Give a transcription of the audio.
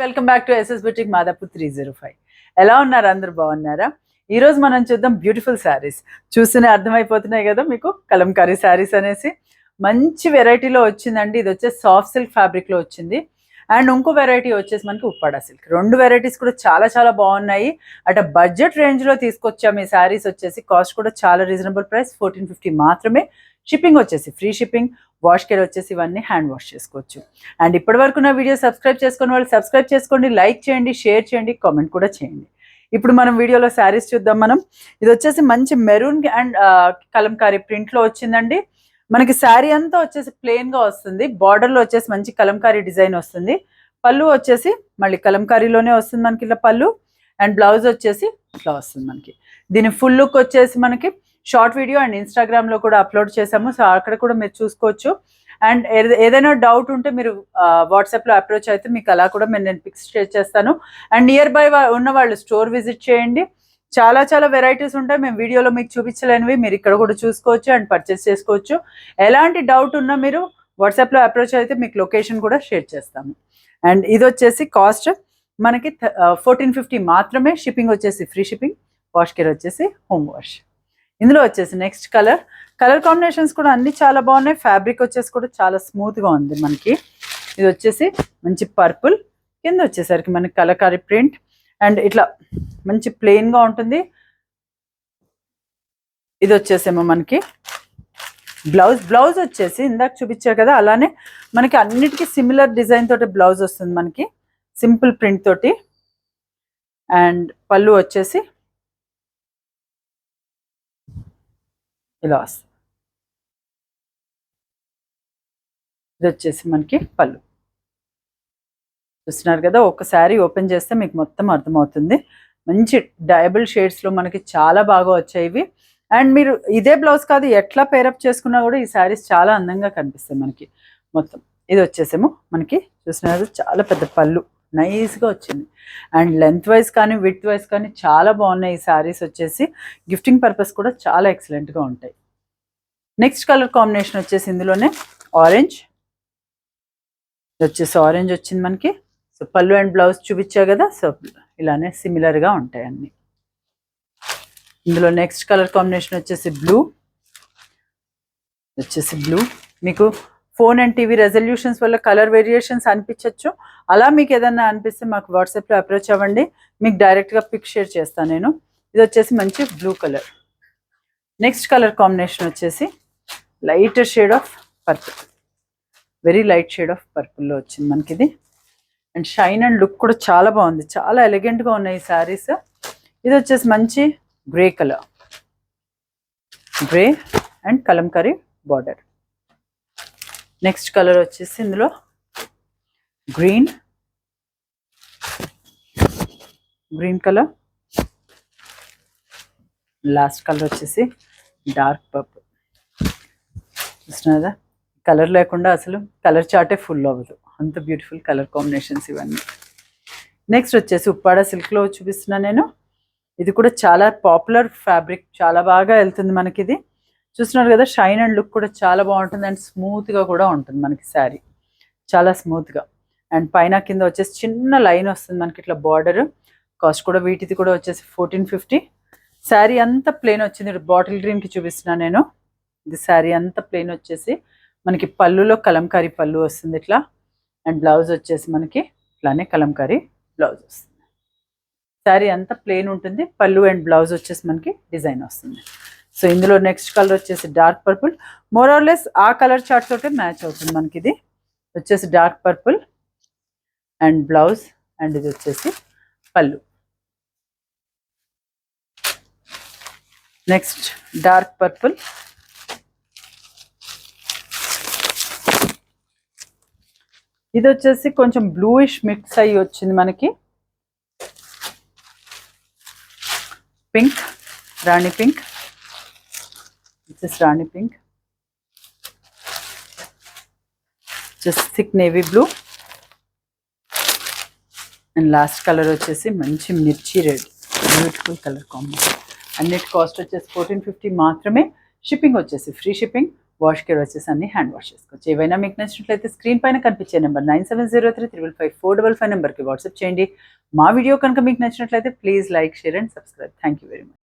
Welcome back to SS boutique Madhapur 305. ఎలా ఉన్నారు? అందరూ బాగున్నారా? ఈ రోజు మనం చూద్దాం బ్యూటిఫుల్ శారీస్. చూస్తూనే అర్థమైపోతున్నాయి కదా మీకు, కలంకారీ శారీస్ అనేసి మంచి వెరైటీలో వచ్చిందండి. ఇది వచ్చేసి సాఫ్ట్ సిల్క్ ఫ్యాబ్రిక్లో వచ్చింది. అండ్ ఇంకో వెరైటీ వచ్చేసి మనకి ఉప్పాడా సిల్క్. రెండు వెరైటీస్ కూడా చాలా చాలా బాగున్నాయి. అట బడ్జెట్ రేంజ్లో తీసుకొచ్చాము. ఈ శారీస్ వచ్చేసి కాస్ట్ కూడా చాలా రీజనబుల్ ప్రైస్, 1450 మాత్రమే. షిప్పింగ్ వచ్చేసి ఫ్రీ షిప్పింగ్. వాష్ కేర్ వచ్చేసి ఇవన్నీ హ్యాండ్ వాష్ చేసుకోవచ్చు. అండ్ ఇప్పటి వరకు నా వీడియో సబ్స్క్రైబ్ చేసుకున్న వాళ్ళు సబ్స్క్రైబ్ చేసుకోండి, లైక్ చేయండి, షేర్ చేయండి, కామెంట్ కూడా చేయండి. ఇప్పుడు మనం వీడియోలో శారీస్ చూద్దాం. ఇది వచ్చేసి మంచి మెరూన్ అండ్ కలంకారీ ప్రింట్లో వచ్చిందండి. మనకి శారీ అంతా వచ్చేసి ప్లెయిన్గా వస్తుంది. బార్డర్లో వచ్చేసి మంచి కలంకారీ డిజైన్ వస్తుంది. పళ్ళు వచ్చేసి మళ్ళీ కలంకారీలోనే వస్తుంది మనకి ఇలా పళ్ళు. అండ్ బ్లౌజ్ వచ్చేసి ఇట్లా వస్తుంది మనకి. దీని ఫుల్ లుక్ వచ్చేసి మనకి షార్ట్ వీడియో అండ్ ఇన్స్టాగ్రామ్లో కూడా అప్లోడ్ చేసాము. సో అక్కడ కూడా మీరు చూసుకోవచ్చు. అండ్ ఏదైనా డౌట్ ఉంటే మీరు వాట్సాప్లో అప్రోచ్ అయితే మీకు అలా కూడా నేను పిక్స్ షేర్ చేస్తాను. అండ్ నియర్ బై ఉన్న వాళ్ళు స్టోర్ విజిట్ చేయండి. చాలా చాలా వెరైటీస్ ఉంటాయి. మేము వీడియోలో మీకు చూపించలేనివి మీరు ఇక్కడ కూడా చూసుకోవచ్చు అండ్ పర్చేస్ చేసుకోవచ్చు. ఎలాంటి డౌట్ ఉన్నా మీరు వాట్సాప్లో అప్రోచ్ అయితే మీకు లొకేషన్ కూడా షేర్ చేస్తాము. అండ్ ఇది వచ్చేసి కాస్ట్ మనకి 1450 మాత్రమే. షిప్పింగ్ వచ్చేసి ఫ్రీ షిప్పింగ్. వాష్ కేర్ వచ్చేసి హోమ్ వాష్. ఇందులో వచ్చేసి నెక్స్ట్ కలర్ కాంబినేషన్స్ కూడా అన్ని చాలా బాగున్నాయి. ఫ్యాబ్రిక్ వచ్చేసి కూడా చాలా స్మూత్గా ఉంది మనకి. ఇది వచ్చేసి మంచి పర్పుల్, కింద వచ్చేసరికి మనకి కలంకారీ ప్రింట్ అండ్ ఇట్లా మంచి ప్లెయిన్గా ఉంటుంది. ఇది వచ్చేసేమో మనకి బ్లౌజ్ వచ్చేసి ఇందాక చూపించా కదా, అలానే మనకి అన్నిటికీ సిమిలర్ డిజైన్ తోటి బ్లౌజ్ వస్తుంది మనకి, సింపుల్ ప్రింట్ తోటి. అండ్ పళ్ళు వచ్చేసి ఇలా వస్తుంది. ఇది వచ్చేసి మనకి పళ్ళు. చూస్తున్నారు కదా, ఒక శారీ ఓపెన్ చేస్తే మీకు మొత్తం అర్థమవుతుంది. మంచి డయబుల్ షేడ్స్లో మనకి చాలా బాగా వచ్చాయి ఇవి. అండ్ మీరు ఇదే బ్లౌజ్ కాదు ఎట్లా పేరప్ చేసుకున్నా కూడా ఈ శారీస్ చాలా అందంగా కనిపిస్తాయి మనకి మొత్తం. ఇది వచ్చేసేమో మనకి చూస్తున్నారు చాలా పెద్ద పళ్ళు, నైస్గా వచ్చింది. అండ్ లెంత్ వైజ్ కానీ విడ్త్ వైజ్ కానీ చాలా బాగున్నాయి ఈ శారీస్ వచ్చేసి. గిఫ్టింగ్ పర్పస్ కూడా చాలా ఎక్సలెంట్గా ఉంటాయి. నెక్స్ట్ కలర్ కాంబినేషన్ వచ్చేసి ఇందులోనే ఆరెంజ్. ఇది వచ్చేసి ఆరెంజ్ వచ్చింది మనకి. సో పళ్ళు అండ్ బ్లౌజ్ చూపించా కదా, సో ఇలానే సిమిలర్గా ఉంటాయి అన్నీ. ఇందులో నెక్స్ట్ కలర్ కాంబినేషన్ వచ్చేసి బ్లూ. మీకు ఫోన్ అండ్ టీవీ రెజల్యూషన్స్ వల్ల కలర్ వేరియేషన్స్ అనిపించవచ్చు. అలా మీకు ఏదన్నా అనిపిస్తే మాకు వాట్సాప్లో అప్రోచ్ అవ్వండి, మీకు డైరెక్ట్గా పిక్ షేర్ చేస్తాను నేను. ఇది వచ్చేసి మంచి blue colour. Next colour combination వచ్చేసి light shade of purple, very light shade of పర్పుల్లో వచ్చింది మనకి ఇది. అండ్ షైన్ అండ్ లుక్ కూడా చాలా బాగుంది, చాలా ఎలిగెంట్గా ఉన్నాయి ఈ శారీస్. ఇది వచ్చేసి మంచి grey colour, grey and Kalamkari border. Next colour వచ్చేసి ఇందులో గ్రీన్ కలర్. లాస్ట్ కలర్ వచ్చేసి డార్క్ పర్పుల్. చూస్తున్నదా, కలర్ లేకుండా అసలు కలర్ చార్టే ఫుల్ అవ్వదు, అంత బ్యూటిఫుల్ కలర్ కాంబినేషన్స్ ఇవన్నీ. నెక్స్ట్ వచ్చేసి ఉప్పాడా సిల్క్లో చూపిస్తున్నాను నేను. ఇది కూడా చాలా పాపులర్ ఫ్యాబ్రిక్, చాలా బాగా వెళ్తుంది మనకి ఇది. చూస్తున్నారు కదా, షైన్ అండ్ లుక్ కూడా చాలా బాగుంటుంది అండ్ స్మూత్గా కూడా ఉంటుంది మనకి శారీ, చాలా స్మూత్గా. అండ్ పైన కింద వచ్చేసి చిన్న లైన్ వస్తుంది మనకి ఇట్లా బార్డర్. కాస్ట్ కూడా వీటిది కూడా వచ్చేసి 1450. శారీ అంతా ప్లెయిన్ వచ్చింది. బాటిల్ గ్రీన్కి చూపిస్తున్నాను నేను. ఇది శారీ అంతా ప్లెయిన్ వచ్చేసి మనకి పళ్ళులో కలంకారీ పళ్ళు వస్తుంది ఇట్లా. అండ్ బ్లౌజ్ వచ్చేసి మనకి ఇట్లానే కలంకారీ బ్లౌజ్ వస్తుంది. శారీ అంతా ప్లెయిన్ ఉంటుంది, పళ్ళు అండ్ బ్లౌజ్ వచ్చేసి మనకి డిజైన్ వస్తుంది. సో ఇందులో నెక్స్ట్ కలర్ వచ్చేసి dark purple. More or less ఆ కలర్ చార్ట్ తోటే మ్యాచ్ అవుతుంది మనకి. ఇది వచ్చేసి dark purple and blouse, and ఇది వచ్చేసి పళ్ళు. Next dark purple. ఇది వచ్చేసి కొంచెం బ్లూయిష్ మిక్స్ అయ్యి వచ్చింది మనకి. Pink, Rani pink, Rani pink, just thick navy blue. And last colour వచ్చేసి మంచి మిర్చి రెడ్, బ్యూటిఫుల్ కలర్ కాంబినేషన్. అన్నిటి కాస్ట్ వచ్చేసి 1450 మాత్రమే. షిప్పింగ్ వచ్చేసి ఫ్రీ షిప్పింగ్. వాష్ కేర్ వచ్చేసి అన్ని హ్యాండ్ వాష్ చేసుకోవచ్చు. ఏవైనా మీకు నచ్చినట్లయితే స్క్రీన్ పైన కనిపించే నెంబర్ 9703 555 455 నెంబర్కి వాట్సాప్ చేయండి. మా వీడియో కనుక మీకు నచ్చినట్లయితే please like, share and subscribe. Thank you very much.